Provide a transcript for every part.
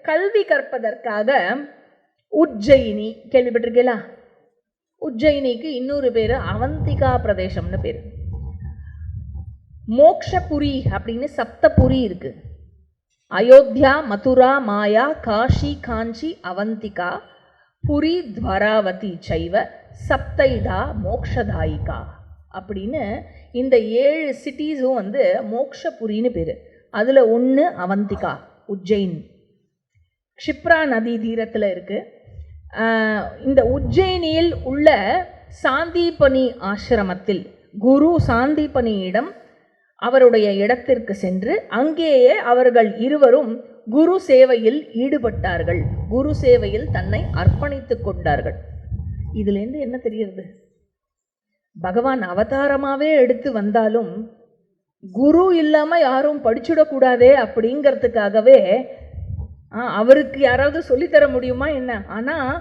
கல்வி கற்பதற்காக உஜ்ஜயினி கேள்விப்பட்டிருக்கீங்களா? உஜ்ஜயினிக்கு இன்னொரு பேர் அவந்திகா பிரதேசம்னு பேர். மோக்ஷபுரி அப்படின்னு சப்தபுரி இருக்கு. அயோத்தியா, மதுரா, மாயா, காஷி, காஞ்சி, அவந்திகா, புரி, துவராவதி சைவ சப்தைதா மோக்ஷதாயிகா அப்படின்னு இந்த 7 சிட்டிஸும் வந்து மோக்ஷபுரின்னு பேர். அதில் ஒன்று அவந்திகா, உஜ்ஜைன், க்ஷிப்ரா நதி தீரத்தில் இருக்குது. இந்த உஜ்ஜயினியில் உள்ள சாந்தீபனி ஆசிரமத்தில் குரு சாந்தீபனியிடம் அவருடைய இடத்திற்கு சென்று அங்கேயே அவர்கள் இருவரும் குரு சேவையில் ஈடுபட்டார்கள். குரு சேவையில் தன்னை அர்ப்பணித்து கொண்டார்கள். இதுலேருந்து என்ன தெரிகிறது? பகவான் அவதாரமாகவே எடுத்து வந்தாலும் குரு இல்லாமல் யாரும் படிச்சுடக்கூடாதே அப்படிங்கிறதுக்காகவே அவருக்கு யாராவது சொல்லித்தர முடியுமா என்ன? ஆனால்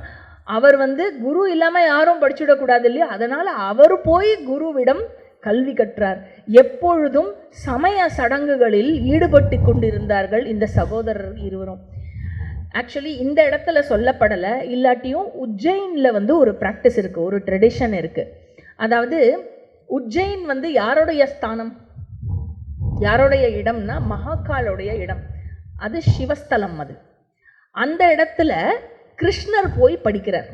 அவர் வந்து குரு இல்லாமல் யாரும் படிச்சுடக்கூடாது இல்லையா? அதனால் அவர் போய் குருவிடம் கல்வி கற்றார். எப்பொழுதும் சமய சடங்குகளில் ஈடுபட்டு கொண்டிருந்தார்கள் இந்த சகோதரர் இருவரும். ஆக்சுவலி இந்த இடத்துல சொல்லப்படலை, இல்லாட்டியும் உஜ்ஜைனில் வந்து ஒரு ப்ராக்டிஸ் இருக்குது, ஒரு ட்ரெடிஷன் இருக்குது. அதாவது உஜ்ஜைன் வந்து யாருடைய ஸ்தானம், யாருடைய இடம்னா மகாகாலுடைய இடம். அது சிவஸ்தலம். அது அந்த இடத்துல கிருஷ்ணர் போய் படிக்கிறார்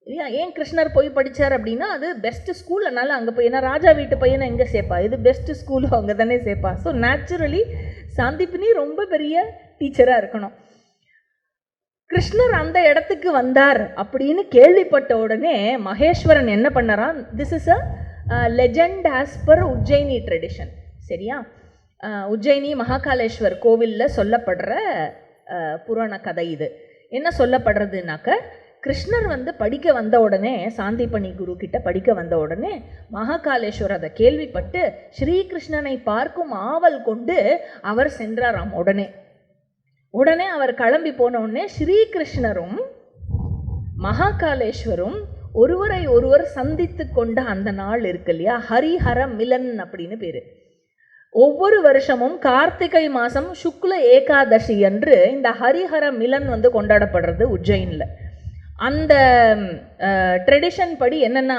இல்லையா? ஏன் கிருஷ்ணர் போய் படித்தார் அப்படின்னா அது பெஸ்ட் ஸ்கூல். அதனால் அங்கே போய், ஏன்னா ராஜா வீட்டு பையனை எங்கே சேர்ப்பா, இது பெஸ்ட் ஸ்கூலு, அங்கே தானே சேர்ப்பா. ஸோ நேச்சுரலி சாந்திபினி ரொம்ப பெரிய டீச்சராக இருக்கணும். கிருஷ்ணர் அந்த இடத்துக்கு வந்தார் அப்படின்னு கேள்விப்பட்ட உடனே மகேஸ்வரன் என்ன பண்ணாராம்? This is a legend as per Ujjaini tradition. சரியா? உஜ்ஜயினி மகாகாலேஸ்வர் கோவிலில் சொல்லப்படுற புராண கதை இது. என்ன சொல்லப்படுறதுனாக்க, கிருஷ்ணர் வந்து படிக்க வந்த உடனே, சாந்திபனி குரு கிட்ட படிக்க வந்த உடனே மகாகாலேஸ்வர் அதை கேள்விப்பட்டு ஸ்ரீகிருஷ்ணனை பார்க்கும் ஆவல் கொண்டு அவர் சென்றாராம். உடனே அவர் கிளம்பி போன உடனே ஸ்ரீகிருஷ்ணரும் மகாகாலேஸ்வரும் ஒருவரை ஒருவர் சந்தித்து கொண்ட அந்த நாள் இருக்கு இல்லையா, ஹரிஹர மிலன் அப்படின்னு பேரு. ஒவ்வொரு வருஷமும் கார்த்திகை மாதம் சுக்ல ஏகாதசி அன்று இந்த ஹரிஹர மிலன் வந்து கொண்டாடப்படுறது உஜ்ஜயினில். அந்த ட்ரெடிஷன் படி என்னென்னா,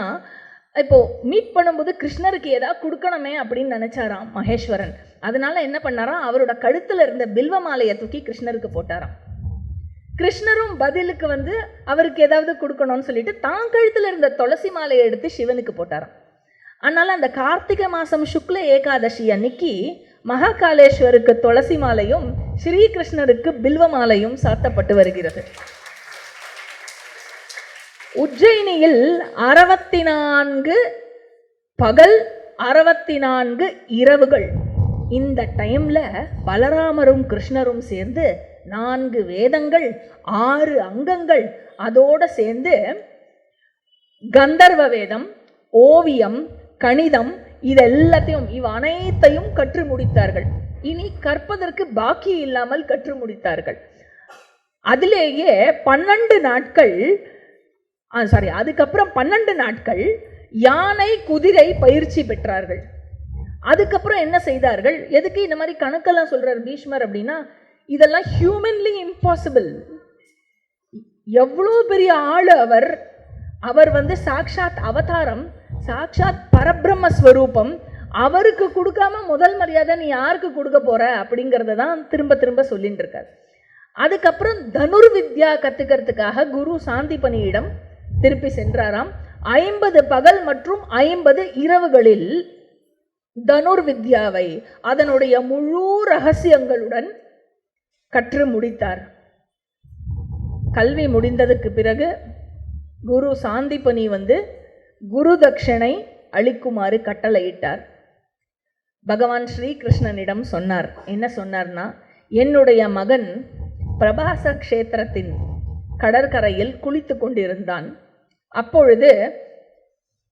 இப்போது மீட் பண்ணும்போது கிருஷ்ணருக்கு ஏதாவது கொடுக்கணுமே அப்படின்னு நினச்சாராம் மகேஸ்வரன். அதனால என்ன பண்ணாராம், அவரோட கழுத்தில் இருந்த பில்வ மாலையை தூக்கி கிருஷ்ணருக்கு போட்டாராம். கிருஷ்ணரும் பதிலுக்கு வந்து அவருக்கு ஏதாவது கொடுக்கணும்னு சொல்லிட்டு தான் கழுத்தில் இருந்த துளசி மாலையை எடுத்து சிவனுக்கு போட்டாராம். அதனால் அந்த கார்த்திகை மாதம் சுக்ல ஏகாதசி அன்னைக்கு மகாகாலேஸ்வருக்கு துளசி மாலையும் ஸ்ரீகிருஷ்ணருக்கு பில்வ மாலையும் சாத்தப்பட்டு வருகிறது. உஜ்ஜயினியில் 64 பகல் 64 இரவுகள். இந்த டைம்ல பலராமரும் கிருஷ்ணரும் சேர்ந்து 4 வேதங்கள் 6 அங்கங்கள் அதோட சேர்ந்து கந்தர்வ வேதம், ஓவியம், கணிதம் இதெல்லாத்தையும் அனைத்தையும் கற்று முடித்தார்கள். இனி கற்பதற்கு பாக்கி இல்லாமல் கற்று முடித்தார்கள். அதிலேயே 12 நாட்கள் அதுக்கப்புறம் 12 நாட்கள் யானை குதிரை பயிற்சி பெற்றார்கள். அதுக்கப்புறம் என்ன செய்தார்கள்? எதுக்கு இந்த மாதிரி கணக்கெல்லாம் சொல்றார் பீஷ்மர் அப்படின்னா, இதெல்லாம் ஹியூமன்லி இம்பாசிபிள். எவ்வளோ பெரிய ஆளு அவர் வந்து சாக்ஷாத் அவதாரம், சாக்ஷாத் பரபிரம்மஸ்வரூபம். அவருக்கு கொடுக்காம முதல் மரியாதை நீ யாருக்கு கொடுக்க போற அப்படிங்கிறத தான் திரும்ப திரும்ப சொல்லிட்டு இருக்கார். அதுக்கப்புறம் தனுர்வித்யா கத்துக்கிறதுக்காக குரு சாந்திபனியிடம் திருப்பி சென்றாராம். 50 பகல் மற்றும் 50 இரவுகளில் தனுர்வித்யாவை அதனுடைய முழு ரகசியங்களுடன் கற்று முடித்தார். கல்வி முடிந்ததுக்கு பிறகு குரு சாந்திபனி வந்து குரு தட்சணை அளிக்குமாறு கட்டளையிட்டார். பகவான் ஸ்ரீகிருஷ்ணனிடம் சொன்னார். என்ன சொன்னார்னா, என்னுடைய மகன் பிரபாச க்ஷேத்திரத்தின் கடற்கரையில் குளித்து கொண்டிருந்தான். அப்பொழுது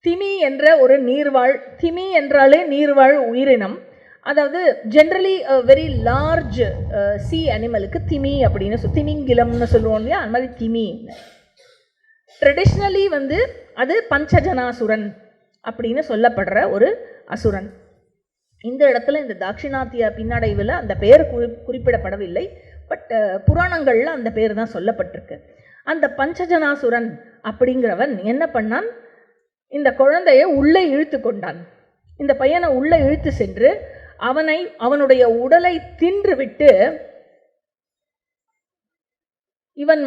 திமி என்ற ஒரு நீர்வாழ், திமி என்றாலே நீர்வாழ் உயிரினம், அதாவது ஜென்ரலி வெரி லார்ஜ் சி அனிமலுக்கு திமி அப்படின்னு திமிங்கிலம்னு சொல்லுவோம் இல்லையா, அது மாதிரி திமி. ட்ரெடிஷ்னலி வந்து அது பஞ்சஜனாசுரன் அப்படின்னு சொல்லப்படுற ஒரு அசுரன். இந்த இடத்துல இந்த தாட்சிணாத்திய பின்னடைவில் அந்த பெயர் குறிப்பிடப்படவில்லை. பட் புராணங்களில் அந்த பேர் தான் சொல்லப்பட்டிருக்கு. அந்த பஞ்சஜனாசுரன் அப்படிங்கிறவன் என்ன பண்ணான், இந்த குழந்தைய உள்ளே இழுத்து கொண்டான். இந்த பையனை உள்ளே இழுத்து சென்று அவனுடைய உடலை தின்று விட்டு இவன்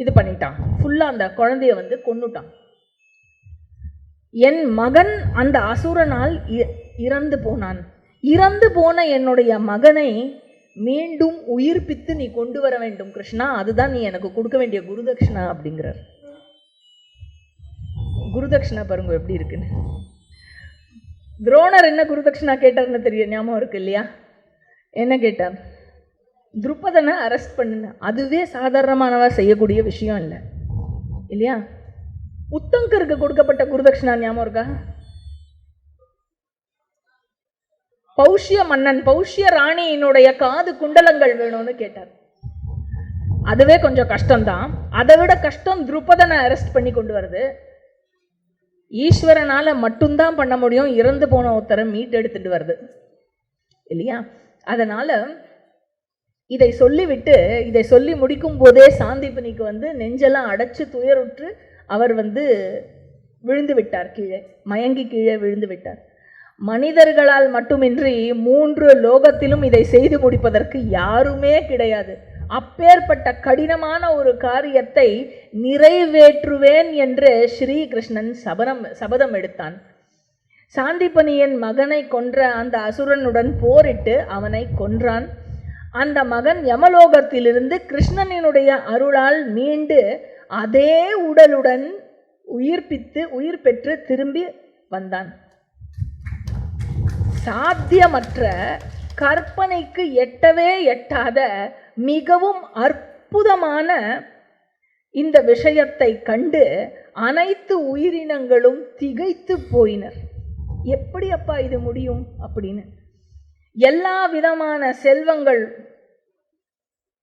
இது பண்ணிட்டான், ஃபுல்லாக அந்த குழந்தைய கொன்னுட்டான். என் மகன் அந்த அசுரனால் இறந்து போனான். இறந்து போன என்னுடைய மகனை மீண்டும் உயிர்ப்பித்து நீ கொண்டு வர வேண்டும் கிருஷ்ணா, அதுதான் நீ எனக்கு கொடுக்க வேண்டிய குருதட்சிணா அப்படிங்கிறார். குருதட்சிணா பாருங்க எப்படி இருக்குன்னு. துரோணர் என்ன குருதட்சிணா கேட்டார்னு தெரியும், ஞாபகம் இருக்கு இல்லையா? என்ன கேட்டார்? துருபதனை அரெஸ்ட் பண்ணுன. அதுவே சாதாரணமானவா செய்யக்கூடிய விஷயம் இல்லை இல்லையா? உத்தங்கருக்கு கொடுக்கப்பட்ட குருதட்சிணா ஞாபகம் இருக்கா? பௌஷ்ய மன்னன், பௌஷ்ய ராணியினுடைய காது குண்டலங்கள் வேணும்னு கேட்டார். அதுவே கொஞ்சம் கஷ்டம்தான். அதை விட கஷ்டம் துருபதனை அரெஸ்ட் பண்ணி கொண்டு வருது. ஈஸ்வரனால மட்டும்தான் பண்ண முடியும், இறந்து போன ஒருத்தரை மீட் எடுத்துட்டு வருது இல்லையா? அதனால இதை சொல்லிவிட்டு, இதை சொல்லி முடிக்கும் போதே சாந்தீபனிக்கு நெஞ்செல்லாம் அடைச்சு துயருற்று அவர் விழுந்து விட்டார், கீழே மயங்கி கீழே விழுந்து விட்டார். மனிதர்களால் மட்டுமின்றி 3 லோகத்திலும் இதை செய்து முடிப்பதற்கு யாருமே கிடையாது. அப்பேற்பட்ட கடினமான ஒரு காரியத்தை நிறைவேற்றுவேன் என்று ஸ்ரீகிருஷ்ணன் சபதம் எடுத்தான். சாந்தீபனியின் மகனை கொன்ற அந்த அசுரனுடன் போரிட்டு அவனை கொன்றான். அந்த மகன் யமலோகத்திலிருந்து கிருஷ்ணனினுடைய அருளால் மீண்டு அதே உடலுடன் உயிர் பெற்று திரும்பி வந்தான். சாத்தியமற்ற, கற்பனைக்கு எட்டவே எட்டாத மிகவும் அற்புதமான இந்த விஷயத்தை கண்டு அனைத்து உயிரினங்களும் திகைத்து போயினர். எப்படி அப்பா இது முடியும் அப்படின்னு. எல்லா விதமான செல்வங்கள்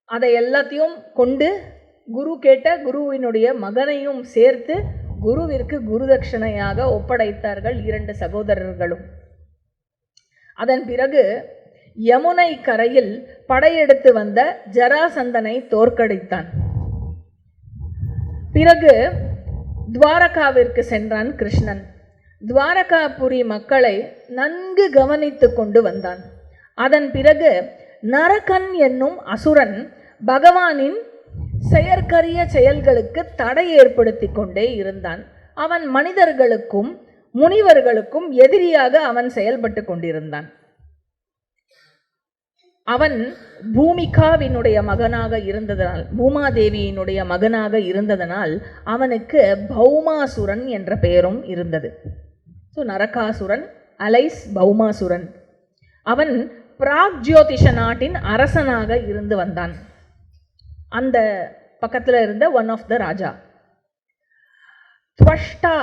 அதை எல்லாத்தையும் கொண்டு குரு கேட்ட குருவினுடைய மகனையும் சேர்த்து குருவிற்கு குருதட்சணையாக ஒப்படைத்தார்கள் 2 சகோதரர்களும். அதன் பிறகு யமுனை கரையில் படையெடுத்து வந்த ஜராசந்தனை தோற்கடித்தான். பிறகு துவாரகாவிற்கு சென்றான் கிருஷ்ணன். துவாரகாபுரி மக்களை நன்கு கவனித்து கொண்டு வந்தான். அதன் பிறகு நரகன் என்னும் அசுரன் பகவானின் செயற்கரிய செயல்களுக்கு தடை ஏற்படுத்தி கொண்டே இருந்தான். அவன் மனிதர்களுக்கும் முனிவர்களுக்கும் எதிரியாக அவன் செயல்பட்டு கொண்டிருந்தான். அவன் பூமிகாவினுடைய மகனாக இருந்ததனால், பூமாதேவியினுடைய மகனாக இருந்ததனால் அவனுக்கு பௌமாசுரன் என்ற பெயரும் இருந்தது. So Narakasura alias Bhaumasura. அவன் பிராக்ஜோதிஷ நாட்டின் அரசனாக இருந்து வந்தான். அந்த பக்கத்தில் இருந்த ஒன் ஆஃப் த ராஜா. துவஷ்டா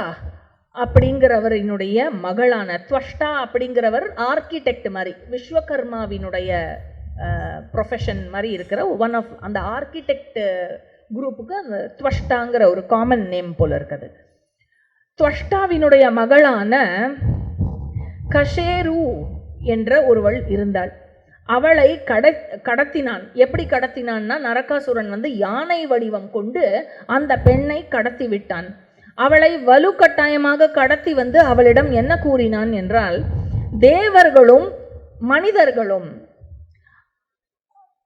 அப்படிங்கிறவரினுடைய மகளான, துவஷ்டா அப்படிங்கிறவர் ஆர்கிடெக்ட் மாதிரி, விஸ்வகர்மாவினுடைய ப்ரொஃபஷன் மாதிரி இருக்கிற ஒன் ஆஃப் அந்த ஆர்கிடெக்ட் குரூப்புக்கு அந்த துவஷ்டாங்கிற ஒரு காமன் நேம் போல இருக்குது. துவஷ்டாவினுடைய மகளான கஷேரு என்ற ஒருவள் இருந்தாள். அவளை கடத்தினான். எப்படி கடத்தினான்னா, நரகாசுரன் யானை வடிவம் கொண்டு அந்த பெண்ணை கடத்தி விட்டான். அவளை வலுக்கட்டாயமாக கடத்தி அவளிடம் என்ன கூறினான் என்றால், தேவர்களும் மனிதர்களும்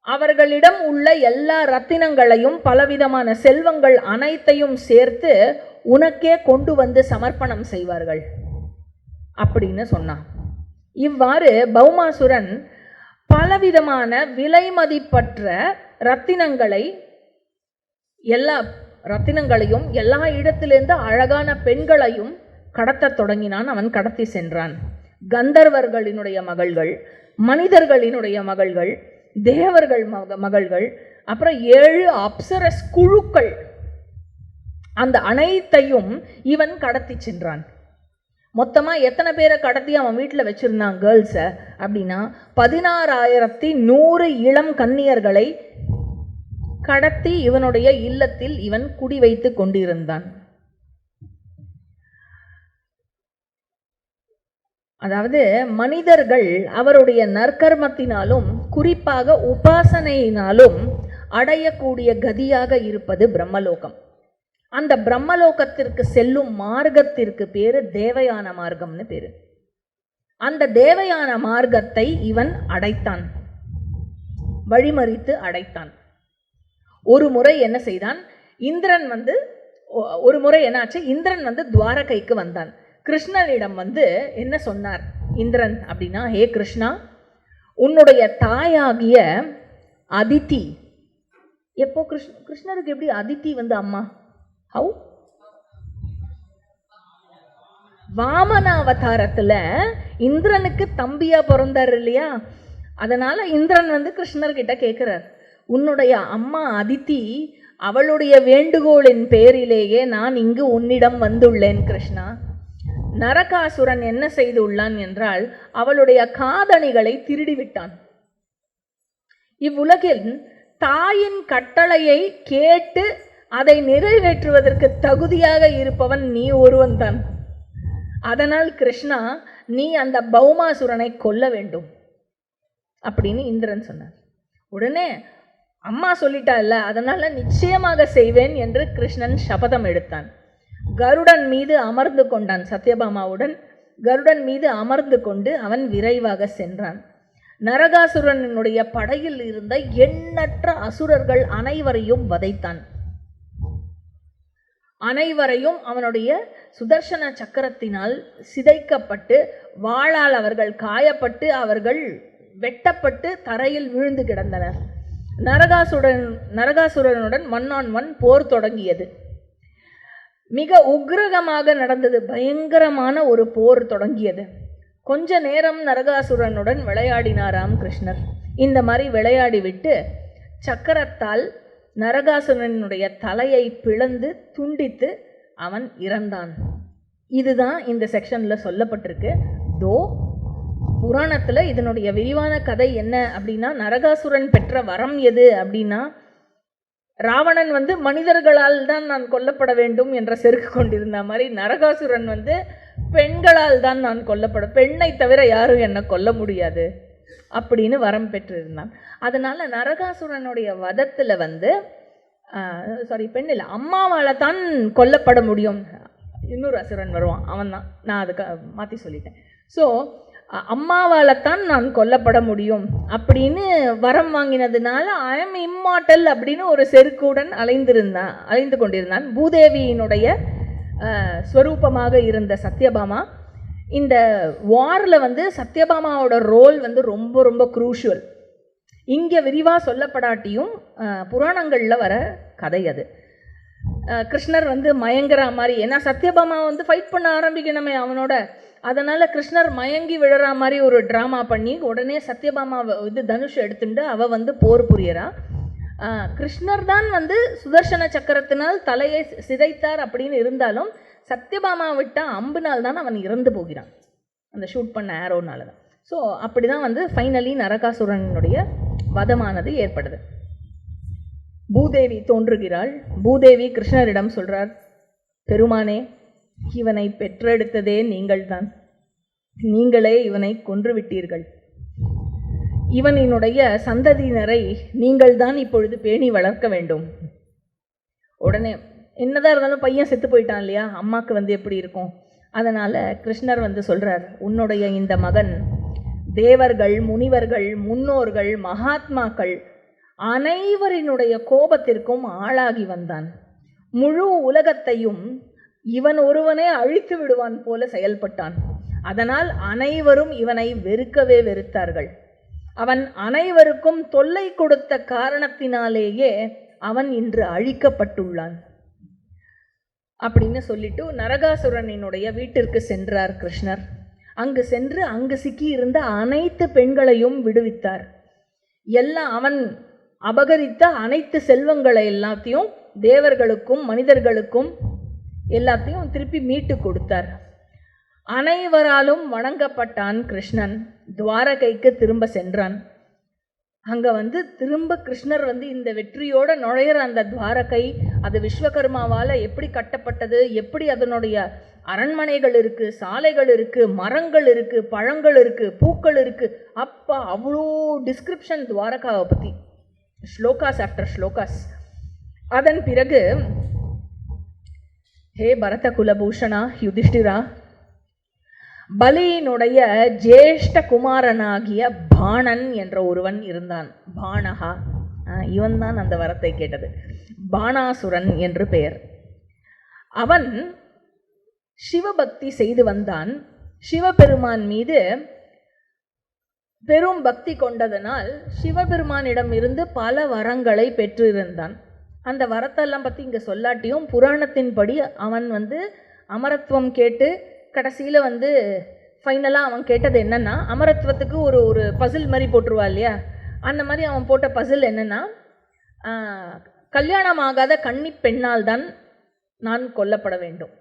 அவர்களிடம் உள்ள எல்லா ரத்தினங்களையும் பலவிதமான செல்வங்கள் அனைத்தையும் சேர்த்து உனக்கே கொண்டு சமர்ப்பணம் செய்வார்கள் அப்படின்னு சொன்னான். இவ்வாறு பௌமாசுரன் பலவிதமான விலை மதிப்பற்ற ரத்தினங்களையும் எல்லா இடத்திலிருந்து அழகான பெண்களையும் கடத்த தொடங்கினான். அவன் கடத்தி சென்றான். கந்தர்வர்களினுடைய மகள்கள், மனிதர்களினுடைய மகள்கள், தேவர்கள் மகள்கள், அப்புறம் 7 அப்சரஸ் குழுக்கள், அந்த அனைத்தையும் இவன் கடத்தி சென்றான். மொத்தமாக எத்தனை பேரை கடத்தி அவன் வீட்டில் வச்சிருந்தான் கேர்ள்ஸை அப்படின்னா, 16,100 இளம் கன்னியர்களை கடத்தி இவனுடைய இல்லத்தில் இவன் குடி வைத்து கொண்டிருந்தான். அதாவது மனிதர்கள் அவருடைய நற்கர்மத்தினாலும் குறிப்பாக உபாசனையினாலும் அடையக்கூடிய கதியாக இருப்பது பிரம்மலோகம். அந்த பிரம்மலோகத்திற்கு செல்லும் மார்க்கத்திற்கு பேரு தேவயான மார்க்கம்னு பேரு. அந்த தேவயான மார்க்கத்தை இவன் அடைத்தான், வழிமறித்து அடைத்தான். ஒரு முறை என்ன செய்தான், இந்திரன் வந்து ஒரு முறை என்னாச்சு, இந்திரன் வந்து துவாரகைக்கு வந்தான். கிருஷ்ணனிடம் வந்து என்ன சொன்னார் இந்திரன் அப்படின்னா, ஹே கிருஷ்ணா, உன்னுடைய தாயாகிய அதித்தி, எப்போ கிருஷ்ணருக்கு எப்படி அதித்தி வந்து அம்மா, ஹவு? வாமன அவதாரத்துல இந்திரனுக்கு தம்பியா பிறந்தார் இல்லையா, அதனால இந்திரன் வந்து கிருஷ்ணர்கிட்ட கேட்கிறார், உன்னுடைய அம்மா அதித்தி, அவளுடைய வேண்டுகோளின் பேரிலேயே நான் இங்கு உன்னிடம் வந்துள்ளேன் கிருஷ்ணா. நரகாசுரன் என்ன செய்துள்ளான் என்றால், அவளுடைய காதணிகளை திருடிவிட்டான். இவ்வுலகில் தாயின் கட்டளையை கேட்டு அதை நிறைவேற்றுவதற்கு தகுதியாக இருப்பவன் நீ ஒருவன்தான். அதனால் கிருஷ்ணா, நீ அந்த பௌமாசுரனை கொல்ல வேண்டும் அப்படின்னு இந்திரன் சொன்னார். உடனே அம்மா சொல்லிட்டா இல்ல, அதனால நிச்சயமாக செய்வேன் என்று கிருஷ்ணன் சபதம் எடுத்தான். கருடன் மீது அமர்ந்து கொண்டான். சத்யபாமாவுடன் கருடன் மீது அமர்ந்து கொண்டு அவன் விரைவாக சென்றான். நரகாசுரனுடைய படையில் இருந்த எண்ணற்ற அசுரர்கள் அனைவரையும் வதைத்தான். அனைவரையும் அவனுடைய சுதர்சன சக்கரத்தினால் சிதைக்கப்பட்டு, வாளால் அவர்கள் காயப்பட்டு, அவர்கள் வெட்டப்பட்டு தரையில் விழுந்து கிடந்தனர். நரகாசுரனுடன் 1-on-1 போர் தொடங்கியது. மிக உக்ரகமாக நடந்தது. பயங்கரமான ஒரு போர் தொடங்கியது. கொஞ்ச நேரம் நரகாசுரனுடன் விளையாடினாராம் கிருஷ்ணர். இந்த மாதிரி விளையாடி விட்டு சக்கரத்தால் நரகாசுரனுடைய தலையை பிளந்து துண்டித்து அவன் இறந்தான். இதுதான் இந்த செக்ஷன்ல சொல்லப்பட்டிருக்கு. தோ புராணத்துல இதனுடைய விரிவான கதை என்ன அப்படின்னா, நரகாசுரன் பெற்ற வரம் எது அப்படின்னா, ராவணன் வந்து மனிதர்களால் தான் நான் கொல்லப்பட வேண்டும் என்ற செருக்கு கொண்டிருந்த மாதிரி, நரகாசுரன் வந்து பெண்களால் தான் நான் பெண்ணை தவிர யாரும் என்னை கொல்ல முடியாது அப்படின்னு வரம் பெற்றிருந்தான். அதனால நரகாசுரனுடைய வதத்துல வந்து பெண் இல்லை, அம்மாவால் தான் கொல்லப்பட முடியும். இன்னொரு அசுரன் வருவான், அவன் தான், நான் அதுக்கு மாற்றி சொல்லிட்டேன். ஸோ அம்மாவால் தான் நான் கொல்லப்பட முடியும் அப்படின்னு வரம் வாங்கினதுனால ஐ எம் இம்மார்டல் அப்படின்னு ஒரு செருக்குடன் அலைந்து கொண்டிருந்தான். பூதேவியினுடைய ஸ்வரூபமாக இருந்த சத்யபாமா, இந்த வாரில் வந்து சத்யபாமாவோட ரோல் வந்து ரொம்ப ரொம்ப குரூஷுவல். இங்கே விரிவாக சொல்லப்படாட்டியும் புராணங்களில் வர கதை அது. கிருஷ்ணர் வந்து மயங்குற மாதிரி, ஏன்னா சத்யபாமா வந்து ஃபைட் பண்ண ஆரம்பிக்கணுமே அவனோட, அதனால் கிருஷ்ணர் மயங்கி விழுற மாதிரி ஒரு ட்ராமா பண்ணி உடனே சத்யபாமா இது தனுஷ் எடுத்துட்டு அவள் வந்து போர் புரியறா. கிருஷ்ணர் தான் வந்து சுதர்சன சக்கரத்தினால் தலையை சிதைத்தார் அப்படின்னு இருந்தாலும் சத்யபாமா விட்ட அம்புனால் தான் அவன் இறந்து போகிறான், அந்த ஷூட் பண்ண ஆரோனால தான். ஸோ அப்படி தான் வந்து ஃபைனலி நரகாசுரனுடைய வதமானது ஏற்படுது. பூதேவி தோன்றுகிறாள். பூதேவி கிருஷ்ணரிடம் சொல்றார், பெருமானே, இவனை பெற்றெடுத்ததே நீங்கள்தான், நீங்களே இவனை கொன்று விட்டீர்கள். இவனினுடைய சந்ததியினரை நீங்கள் தான் இப்பொழுது பேணி வளர்க்க வேண்டும். உடனே என்னதான் இருந்தாலும் பையன் செத்து போயிட்டான் இல்லையா, அம்மாவுக்கு வந்து எப்படி இருக்கும். அதனால கிருஷ்ணர் வந்து சொல்றார், உன்னுடைய இந்த மகன் தேவர்கள், முனிவர்கள், முன்னோர்கள், மகாத்மாக்கள் அனைவரினுடைய கோபத்திற்கும் ஆளாகி வந்தான். முழு உலகத்தையும் இவன் ஒருவனே அழித்து விடுவான் போல செயல்பட்டான். அதனால் அனைவரும் இவனை வெறுக்கவே வெறுத்தார்கள். அவன் அனைவருக்கும் தொல்லை கொடுத்த காரணத்தினாலேயே அவன் இன்று அழிக்கப்பட்டுள்ளான் அப்படின்னு சொல்லிட்டு நரகாசுரனினுடைய வீட்டிற்கு சென்றார் கிருஷ்ணர். அங்கு சென்று அங்கு சிக்கி இருந்த அனைத்து பெண்களையும் விடுவித்தார். எல்லாம் அவன் அபகரித்த அனைத்து செல்வங்களை எல்லாத்தையும் தேவர்களுக்கும் மனிதர்களுக்கும் எல்லாத்தையும் திருப்பி மீட்டு கொடுத்தார். அனைவராலும் வணங்கப்பட்டான் கிருஷ்ணன். துவாரகைக்கு திரும்ப சென்றான். அங்கே வந்து திரும்ப கிருஷ்ணர் வந்து இந்த வெற்றியோட நுழையிற அந்த துவாரகை அது விஸ்வகர்மாவால் எப்படி கட்டப்பட்டது, எப்படி அதனுடைய அரண்மனைகள் இருக்குது, சாலைகள் இருக்குது, மரங்கள் இருக்குது, பழங்கள் இருக்குது, பூக்கள் இருக்குது. அப்பா அவ்வளோ டிஸ்கிரிப்ஷன் துவாரகாவை பற்றி, ஸ்லோகாஸ் ஆஃப்டர் ஸ்லோகாஸ். அதன் பிறகு, ஹே பரத குலபூஷணா யுதிஷ்டிரா, பலியினுடைய ஜேஷ்ட குமாரனாகிய பாணன் என்ற ஒருவன் இருந்தான். பாணகா, இவன் தான் அந்த வரத்தை கேட்டது. பாணாசுரன் என்று பெயர். அவன் சிவபக்தி செய்து வந்தான். சிவபெருமான் மீது பெரும் பக்தி கொண்டதனால் சிவபெருமானிடம் இருந்து பல வரங்களை பெற்றிருந்தான். அந்த வரத்தெல்லாம் பற்றி இங்கே சொல்லாட்டியும் புராணத்தின்படி அவன் அமரத்துவம் கேட்டு கடைசியில் ஃபைனலாக அவன் கேட்டது என்னென்னா, அமரத்துவத்துக்கு ஒரு பசில் மாதிரி போட்டுருவா இல்லையா, அந்த மாதிரி அவன் போட்ட பசில் என்னென்னா, கல்யாணமாகாத கன்னி பெண்ணால் தான் நான் கொல்லப்பட வேண்டும்.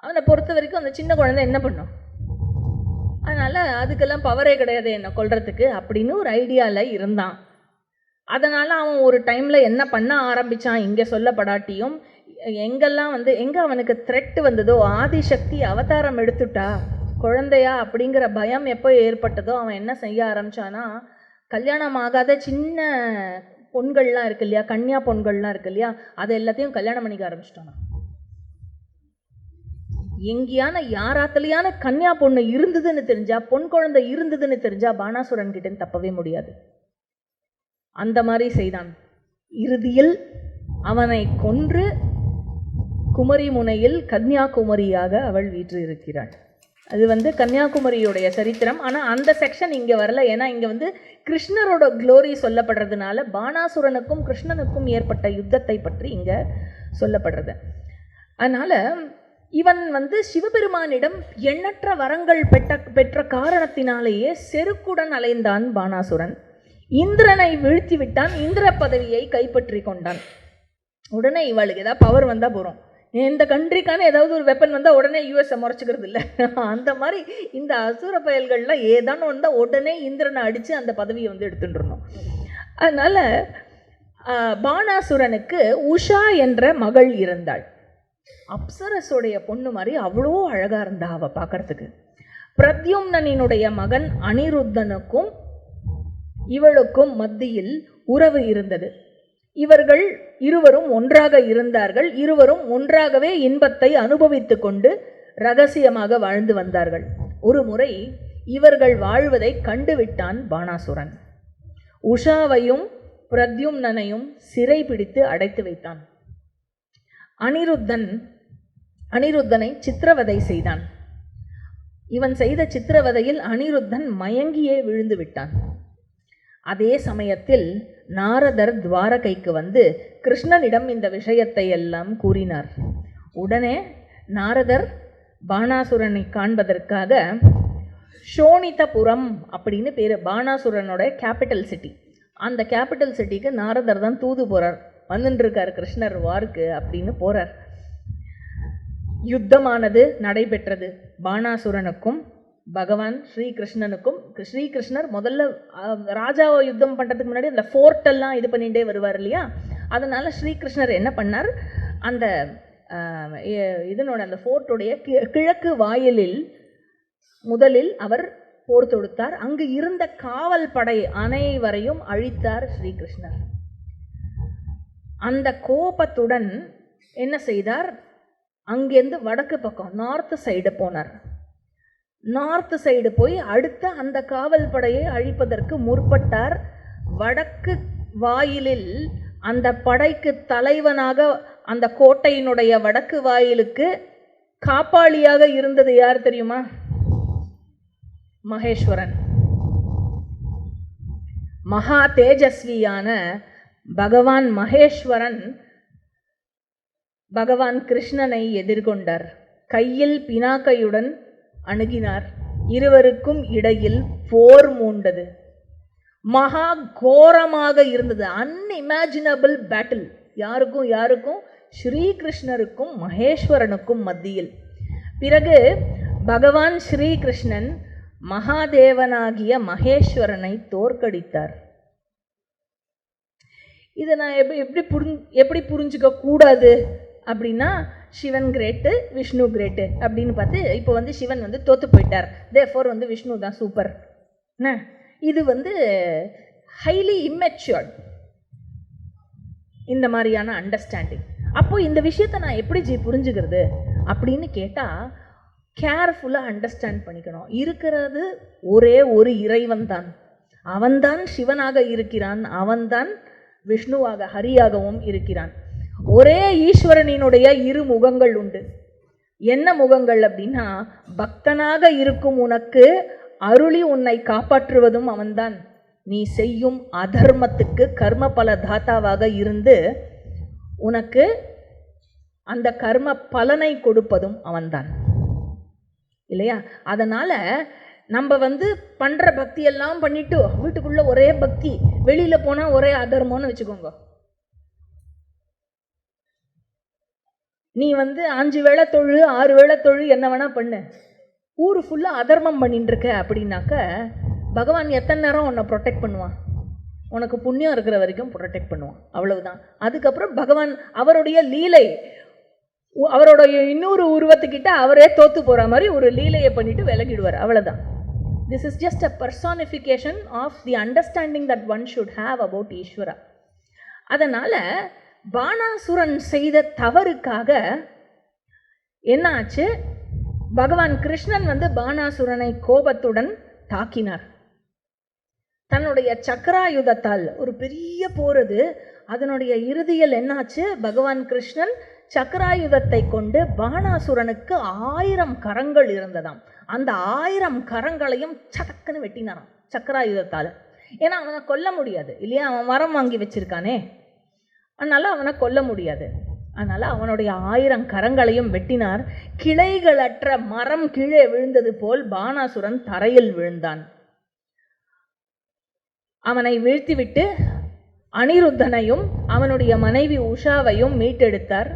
அவனை பொறுத்த வரைக்கும் அந்த சின்ன குழந்தை என்ன பண்ணும், அதனால் அதுக்கெல்லாம் பவரே கிடையாது என்னை கொல்றதுக்கு அப்படின்னு ஒரு ஐடியாவில் இருந்தான். அதனால் அவன் ஒரு டைமில் என்ன பண்ண ஆரம்பித்தான், இங்கே சொல்லப்படாட்டியும் எங்கெல்லாம் எங்கே அவனுக்கு த்ரெட் வந்ததோ, ஆதிசக்தி அவதாரம் எடுத்துட்டா குழந்தையா அப்படிங்கிற பயம் எப்போ ஏற்பட்டதோ அவன் என்ன செய்ய ஆரம்பித்தானா, கல்யாணம் ஆகாத சின்ன பொண்கள்லாம் இருக்கு இல்லையா, கன்னியா பொண்கள்லாம் இருக்கு இல்லையா, அதை எல்லாத்தையும் கல்யாணம் பண்ணிக்க ஆரம்பிச்சிட்டானா. எங்கேயான யாராத்துலையான கன்னியா பொண்ணு இருந்ததுன்னு தெரிஞ்சா, பொன் குழந்தை இருந்ததுன்னு தெரிஞ்சா பாணாசுரன் கிட்டேன்னு தப்பவே முடியாது. அந்த மாதிரி செய்தான். இறுதியில் அவனை கொன்று குமரி முனையில் கன்னியாகுமரியாக அவள் வீற்று இருக்கிறாள். அது கன்னியாகுமரியுடைய சரித்திரம். ஆனால் அந்த செக்ஷன் இங்கே வரல. ஏன்னா இங்கே கிருஷ்ணரோட க்ளோரி சொல்லப்படுறதுனால பாணாசுரனுக்கும் கிருஷ்ணனுக்கும் ஏற்பட்ட யுத்தத்தை பற்றி இங்கே சொல்லப்படுறது. அதனால் இவன் சிவபெருமானிடம் எண்ணற்ற வரங்கள் பெற்ற காரணத்தினாலேயே செருக்குடன் அலைந்தான் பாணாசுரன். இந்திரனை வீழ்த்தி விட்டான். இந்திர பதவியை கைப்பற்றி கொண்டான். உடனே இவளுக்கு ஏதாவது பவர் வந்தால் போகிறோம், இந்த கண்ட்ரிக்கான ஏதாவது ஒரு வெப்பன் வந்தால் உடனே யூஎஸ்ஐ முறைச்சிக்கிறது இல்லை. அந்த மாதிரி இந்த அசுர பயல்கள்லாம் ஏதானு வந்தால் உடனே இந்திரனை அடித்து அந்த பதவியை எடுத்துட்டுருணும். அதனால் பாணாசுரனுக்கு உஷா என்ற மகள் இருந்தாள். அப்சரஸோடைய பொண்ணு மாதிரி அவ்வளோ அழகாக இருந்தா அவள் பார்க்கறதுக்கு. பிரத்யும்னனினுடைய மகன் அனிருத்தனுக்கும் இவளுக்கும் மத்தியில் உறவு இருந்தது. இவர்கள் இருவரும் ஒன்றாக இருந்தார்கள். இருவரும் ஒன்றாகவே இன்பத்தை அனுபவித்து கொண்டு ரகசியமாக வாழ்ந்து வந்தார்கள். ஒரு முறை இவர்கள் வாழ்வதை கண்டுவிட்டான் பாணாசுரன். உஷாவையும் பிரத்யும்னனையும் சிறை பிடித்து அடைத்து வைத்தான். அனிருத்தனை சித்திரவதை செய்தான். இவன் செய்த சித்திரவதையில் அனிருத்தன் மயங்கியே விழுந்து விட்டான். அதே சமயத்தில் நாரதர் துவாரகைக்கு கிருஷ்ணனிடம் இந்த விஷயத்தை எல்லாம் கூறினார். உடனே நாரதர் பாணாசுரனை காண்பதற்காக ஷோணிதபுரம் அப்படின்னு பேர், பாணாசுரனோட கேபிட்டல் சிட்டி, அந்த கேபிட்டல் சிட்டிக்கு நாரதர் தான் தூது போகிறார். வந்துட்டுருக்கார் கிருஷ்ணர் வார்க்கு அப்படின்னு போகிறார். யுத்தமானது நடைபெற்றது. பாணாசுரனுக்கும் பகவான் ஸ்ரீகிருஷ்ணனுக்கும். ஸ்ரீகிருஷ்ணர் முதல்ல ராஜாவை யுத்தம் பண்ணுறதுக்கு முன்னாடி அந்த ஃபோர்ட்டெல்லாம் இது பண்ணிகிட்டே வருவார் இல்லையா, அதனால் ஸ்ரீகிருஷ்ணர் என்ன பண்ணார், அந்த இதனோட அந்த ஃபோர்ட்டுடைய கிழக்கு வாயிலில் முதலில் அவர் போர் தொடுத்தார். அங்கு இருந்த காவல் படை அனைவரையும் அழித்தார் ஸ்ரீகிருஷ்ணர். அந்த கோபத்துடன் என்ன செய்தார், அங்கேருந்து வடக்கு பக்கம் நார்த் சைடு போனார். நார்த் சைடு போய் அடுத்த அந்த காவல் படையை அழிப்பதற்கு முற்பட்டார். வடக்கு வாயிலில் அந்த படைக்கு தலைவனாக, அந்த கோட்டையினுடைய வடக்கு வாயிலுக்கு காப்பாளியாக இருந்தது யார் தெரியுமா? மகேஸ்வரன். மகா தேஜஸ்வியான பகவான் மகேஸ்வரன் பகவான் கிருஷ்ணனை எதிர்கொண்டார். கையில் பினாக்கையுடன் அணுகினார். இருவருக்கும் இடையில் போர் மூண்டது. மகா கோரமாக இருந்தது. Unimaginable battle. யாருக்கும் ஸ்ரீகிருஷ்ணருக்கும் மகேஸ்வரனுக்கும் மத்தியில். பிறகு பகவான் ஸ்ரீகிருஷ்ணன் மகாதேவனாகிய மகேஸ்வரனை தோற்கடித்தார். இதை நான் எப்படி புரிஞ்சுக்க கூடாது அப்படின்னா, சிவன் கிரேட்டு விஷ்ணு கிரேட்டு அப்படின்னு பார்த்து இப்போ வந்து சிவன் வந்து தோற்று போயிட்டார், தேர்ஃபோர் வந்து விஷ்ணு தான் சூப்பர். என்ன இது வந்து ஹைலி இம்மெச்சூர்ட் இந்த மாதிரியான அண்டர்ஸ்டாண்டிங். அப்போ இந்த விஷயத்தை நான் எப்படி புரிஞ்சுக்கிறது அப்படின்னு கேட்டால், கேர்ஃபுல்லாக அண்டர்ஸ்டாண்ட் பண்ணிக்கணும். இருக்கிறது ஒரே ஒரு இறைவன் தான், அவன்தான் சிவனாக இருக்கிறான், அவன்தான் விஷ்ணுவாக ஹரியாகவும் இருக்கிறான். ஒரே ஈஸ்வரனினுடைய இரு முகங்கள் உண்டு. என்ன முகங்கள் அப்படின்னா, பக்தனாக இருக்கும் உனக்கு அருளி உன்னை காப்பாற்றுவதும் அவன்தான், நீ செய்யும் அதர்மத்துக்கு கர்ம பல தாத்தாவாக இருந்து உனக்கு அந்த கர்ம பலனை கொடுப்பதும் அவன்தான், இல்லையா? அதனால நம்ம வந்து பண்ற பக்தி எல்லாம் பண்ணிட்டு வீட்டுக்குள்ள ஒரே பக்தி, வெளியில போனா ஒரே அதர்மம்னு வச்சுக்கோங்க. நீ வந்து 5 வேளை தொழு 6 வேளை தொழு என்ன வேணா பண்ணு, ஊரு ஃபுல்லா அதர்மம் பண்ணிட்டு இருக்க அப்படின்னாக்க பகவான் எத்தனை நேரம் உன்னை ப்ரொடெக்ட் பண்ணுவான்? உனக்கு புண்ணியம் இருக்கிற வரைக்கும் ப்ரொடெக்ட் பண்ணுவான், அவ்வளவுதான். அதுக்கப்புறம் பகவான் அவருடைய லீலை, அவருடைய இன்னொரு உருவத்துக்கிட்ட அவரே தோத்து போற மாதிரி ஒரு லீலையை பண்ணிட்டு விலகிடுவார், அவ்வளவுதான். This is just a personification of the understanding that one should have about Ishvara. அதனால பானாசுரன் செய்த தவறுக்காக என்ன ஆச்சு? பகவான் கிருஷ்ணன் வந்து பானாசுரனை கோபத்துடன் தாக்கினார். தன்னுடைய சக்கராயுதத்தால் ஒரு பெரிய போறது, அதனுடைய இறுதியில் என்னாச்சு? பகவான் கிருஷ்ணன் சக்கராயுதத்தை கொண்டு பானாசுரனுக்கு 1000 கரங்கள் இருந்ததாம். அந்த 1000 கரங்களையும் சடக்குன்னு வெட்டினாராம் சக்கராயுதத்தால். ஏன்னா அவனை கொல்ல முடியாது இல்லையா, அவன் வரம் வாங்கி வச்சிருக்கானே, அதனால அவனை கொல்ல முடியாது. அதனால அவனுடைய 1000 கரங்களையும் வெட்டினார். கிளைகளற்ற மரம் கீழே விழுந்தது போல் பானாசுரன் தரையில் விழுந்தான். அவனை வீழ்த்திவிட்டு அனிருத்தனையும் அவனுடைய மனைவி உஷாவையும் மீட்டெடுத்தார்.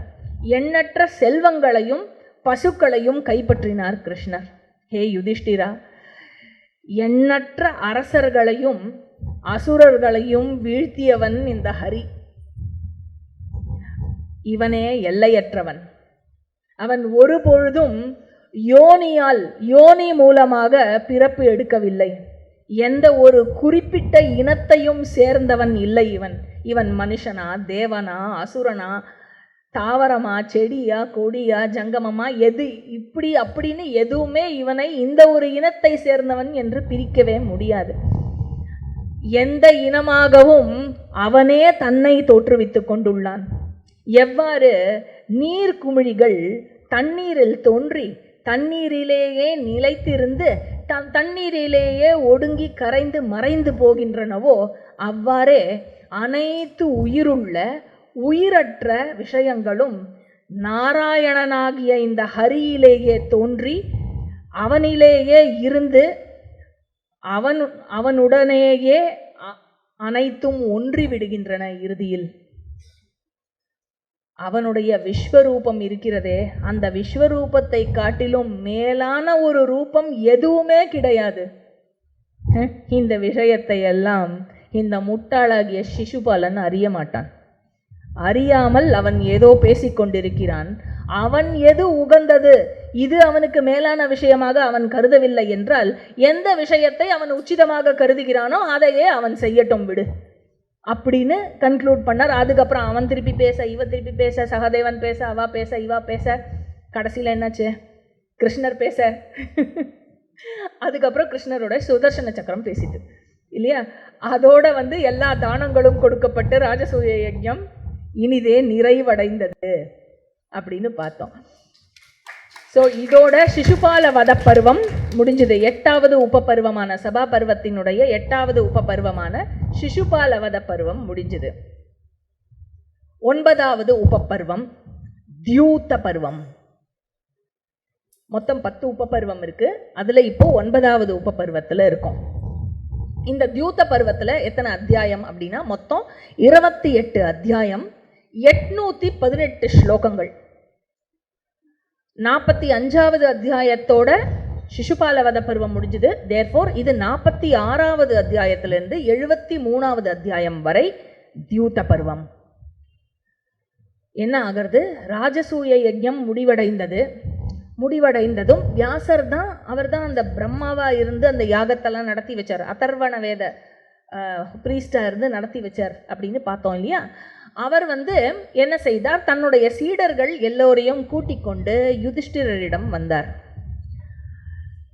எண்ணற்ற செல்வங்களையும் பசுக்களையும் கைப்பற்றினார் கிருஷ்ணர். ஹே யுதிஷ்டிரா, எண்ணற்ற அரசர்களையும் அசுரர்களையும் வீழ்த்தியவன் இந்த ஹரி. இவனே எல்லையற்றவன். அவன் ஒரு பொழுதும் யோனி மூலமாக பிறப்பு எடுக்கவில்லை. எந்த ஒரு குறிப்பிட்ட இனத்தையும் சேர்ந்தவன் இல்லை இவன். இவன் மனுஷனா, தேவனா, அசுரனா, தாவரமா, செடியா, கொடியா, ஜங்கமமா, எது இப்படி அப்படின்னு எதுவுமே இவனை இந்த ஒரு இனத்தை சேர்ந்தவன் என்று பிரிக்கவே முடியாது. எந்த இனமாகவும் அவனே தன்னை தோற்றுவித்துக் கொண்டுள்ளான். எவ்வாறு நீர்க்குமிழிகள் தண்ணீரில் தோன்றி தண்ணீரிலேயே நிலைத்திருந்து தண்ணீரிலேயே ஒடுங்கி கரைந்து மறைந்து போகின்றனவோ, அவ்வாறே அனைத்து உயிருள்ள உயிரற்ற விஷயங்களும் நாராயணனாகிய இந்த ஹரியிலேயே தோன்றி அவனிலேயே இருந்து அவனுடனேயே அனைத்தும் ஒன்றி விடுகின்றன. இறுதியில் அவனுடைய விஸ்வரூபம் இருக்கிறதே, அந்த விஸ்வரூபத்தை காட்டிலும் மேலான ஒரு ரூபம் எதுவுமே கிடையாது. இந்த விஷயத்தை எல்லாம் இந்த முட்டாளாகிய சிசுபாலன் அறிய மாட்டான். அறியாமல் அவன் ஏதோ பேசிக்கொண்டிருக்கிறான். அவன் எது உகந்தது, இது அவனுக்கு மேலான விஷயமாக அவன் கருதவில்லை என்றால், எந்த விஷயத்தை அவன் உச்சிதமாக கருதுகிறானோ அதையே அவன் செய்யட்டும், விடு அப்படின்னு கன்க்ளூட் பண்ணார். அதுக்கப்புறம் அவன் திருப்பி பேச, இவ திருப்பி பேச, சகதேவன் பேச, அவா பேச, இவா பேச, கடைசியில் என்னாச்சு? கிருஷ்ணர் பேச. அதுக்கப்புறம் கிருஷ்ணரோட சுதர்சன சக்கரம் பேசிட்டு இல்லையா? அதோட வந்து எல்லா தானங்களும் கொடுக்கப்பட்டு ராஜசூய யஜ்ஞம் இனிதே நிறைவடைந்தது அப்படின்னு பார்த்தோம். ஸோ இதோட சிசுபால வத பருவம் முடிஞ்சது. 8வது உபபருவமான சபா பருவத்தினுடைய 8வது உபபருவமான சிசுபால வத பருவம் முடிஞ்சது. 9வது உபபருவம் தியூத பருவம். மொத்தம் 10 உபபருவம் இருக்கு. அதுல இப்போ 9வது உபபருவத்துல இருக்கும். இந்த தியூத பருவத்துல எத்தனை அத்தியாயம் அப்படின்னா, மொத்தம் 28 அத்தியாயம், 818 ஸ்லோகங்கள். 45வது அத்தியாயத்தோட சிசுபாலவத பருவம் முடிஞ்சது. தேர்ஃபோர் இது 46வது அத்தியாயத்திலிருந்து 73வது அத்தியாயம் வரை தியூத பருவம். என்ன ஆகிறது? ராஜசூய யஜ்ஞம் முடிவடைந்ததும் வியாசர் தான், அவர் தான் அந்த பிரம்மாவாக இருந்து அந்த யாகத்தெல்லாம் நடத்தி வச்சார். அதர்வண வேத பிரீஸ்டாக இருந்து நடத்தி வச்சார் அப்படின்னு பார்த்தோம் இல்லையா? அவர் என்ன செய்தார்? தன்னுடைய சீடர்கள் எல்லோரையும் கூட்டிக் கொண்டு யுதிஷ்டிரரிடம் வந்தார்.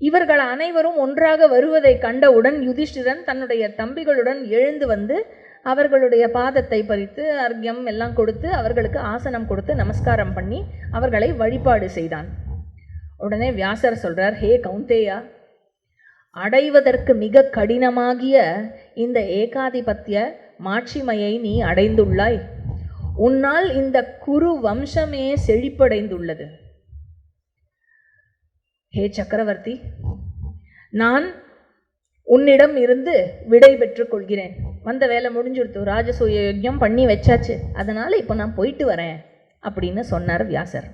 இவர்கள் அனைவரும் ஒன்றாக வருவதை கண்டவுடன் யுதிஷ்டிரன் தன்னுடைய தம்பிகளுடன் எழுந்து அவர்களுடைய பாதத்தை பறித்து அர்க்யம் எல்லாம் கொடுத்து அவர்களுக்கு ஆசனம் கொடுத்து நமஸ்காரம் பண்ணி அவர்களை வழிபாடு செய்தான். உடனே வியாசர் சொல்றார், ஹே கௌந்தேயா, அடைவதற்கு மிக கடினமாகிய இந்த ஏகாதிபத்திய மாட்சிமையை நீ அடைந்துள்ளாய். உன்னால் இந்த குரு வம்சமே செழிப்படைந்துள்ளது. ஹே சக்கரவர்த்தி, நான் உன்னிடம் இருந்து விடை பெற்றுக் கொள்கிறேன். வந்த வேலை முடிஞ்சுடுத்து, ராஜசூய யஜ்ஞம் பண்ணி வச்சாச்சு, அதனால இப்போ நான் போயிட்டு வரேன் அப்படின்னு சொன்னார் வியாசர்.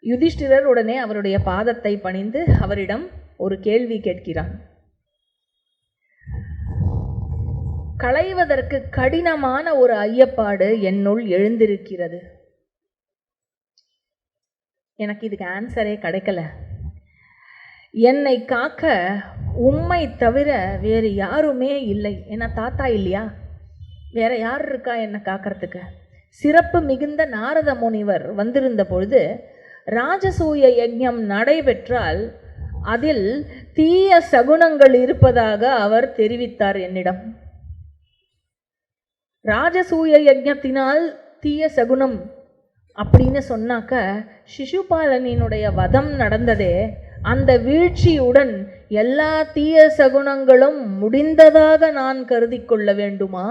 யுதிஷ்டிரர் உடனே அவருடைய பாதத்தை பணிந்து அவரிடம் ஒரு கேள்வி கேட்கிறான். களைவதற்கு கடினமான ஒரு ஐயப்பாடு என்னுள் எழுந்திருக்கிறது. எனக்கு இதுக்கு ஆன்சரே கிடைக்கல. என்னை காக்க உம்மை தவிர வேறு யாருமே இல்லை. என்ன தாத்தா இல்லையா? வேற யார் இருக்கா என்னை காக்கிறதுக்கு? சிறப்பு மிகுந்த நாரத முனிவர் வந்திருந்த பொழுது ராஜசூய யஜ்ஞம் நடைபெற்றால் அதில் தீய சகுனங்கள் இருப்பதாக அவர் தெரிவித்தார் என்னிடம். ராஜசூய யஜ்ஞத்தினால் தீய சகுனம் அப்படின்னு சொன்னாக்க, சிசுபாலனினுடைய வதம் நடந்ததே, அந்த வீழ்ச்சியுடன் எல்லா தீய சகுனங்களும் முடிந்ததாக நான் கருதி கொள்ள வேண்டுமா?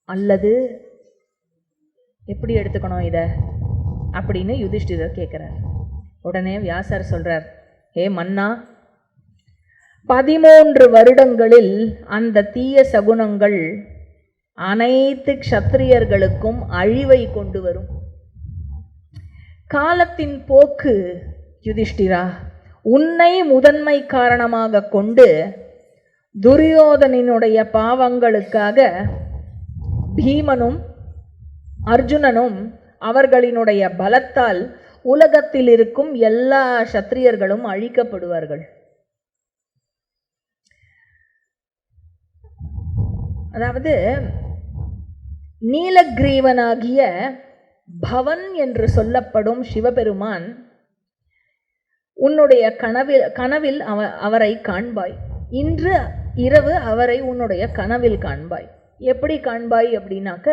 அல்லது எப்படி எடுத்துக்கணும் இதை அப்படின்னு யுதிஷ்டிரர் கேட்கிறார். உடனே வியாசர் சொல்றார், ஹே மன்னா, 13 வருடங்களில் அந்த தீய சகுனங்கள் அனைத்து க்ஷத்திரியர்களுக்கும் அழிவை கொண்டு வரும். காலத்தின் போக்கு யுதிஷ்டிரா உன்னை முதன்மை காரணமாக கொண்டு துரியோதனினுடைய பாவங்களுக்காக பீமனும் அர்ஜுனனும் அவர்களினுடைய பலத்தால் உலகத்தில் இருக்கும் எல்லா சத்திரியர்களும் அழிக்கப்படுவார்கள். அதாவது நீலகிரீவனாகிய பவன் என்று சொல்லப்படும் சிவபெருமான் உன்னுடைய கனவில் அவரை காண்பாய். இன்று இரவு அவரை உன்னுடைய கனவில் காண்பாய். எப்படி காண்பாய் அப்படின்னாக்க,